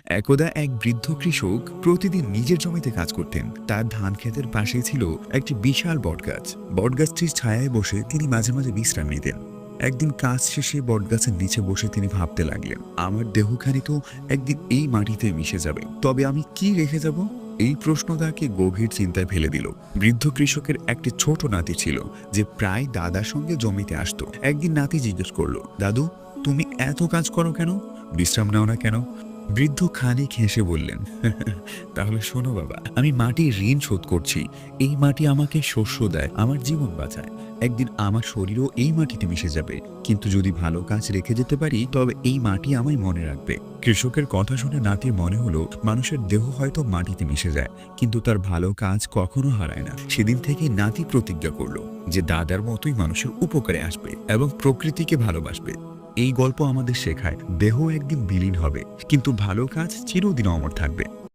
একদা এক বৃদ্ধ কৃষক প্রতিদিন নিজের জমিতে কাজ করতেন। তার ধান ক্ষেতের পাশে ছিল একটি বিশাল বটগাছ। বটগাছটির ছায়ায় বসে তিনি মাঝে মাঝে বিশ্রাম নিতেন। একদিন কাজ শেষে বটগাছের নিচে বসে তিনি ভাবতে লাগলেন, আমার দেহখানি তো একদিন এই মাটিতে মিশে যাবে, তবে আমি কি রেখে যাব? এই প্রশ্ন তাকে গভীর চিন্তায় ফেলে দিল। বৃদ্ধ কৃষকের একটি ছোট নাতি ছিল, যে প্রায় দাদার সঙ্গে জমিতে আসতো। একদিন নাতি জিজ্ঞেস করলো, দাদু, তুমি এত কাজ করো কেন? বিশ্রাম নাও না কেন? বৃদ্ধ খানিক হেসে বললেন, তাহলে শোনো বাবা, আমি মাটির ঋণ শোধ করছি। এই মাটি আমাকে শস্য দেয়, আমার জীবন বাঁচায়। একদিন আমার শরীরও এই মাটিতে মিশে যাবে, কিন্তু যদি ভালো কাজ রেখে যেতে পারি তবে এই মাটি আমায় মনে রাখবে। কৃষকের কথা শুনে নাতির মনে হলো, মানুষের দেহ হয়তো মাটিতে মিশে যায়, কিন্তু তার ভালো কাজ কখনো হারায় না। সেদিন থেকে নাতি প্রতিজ্ঞা করলো যে দাদার মতোই মানুষের উপকারে আসবে এবং প্রকৃতিকে ভালোবাসবে। এই গল্প আমাদের শেখায়, দেহ একদিন বিলীন হবে, কিন্তু ভালো কাজ চিরদিন অমর থাকবে।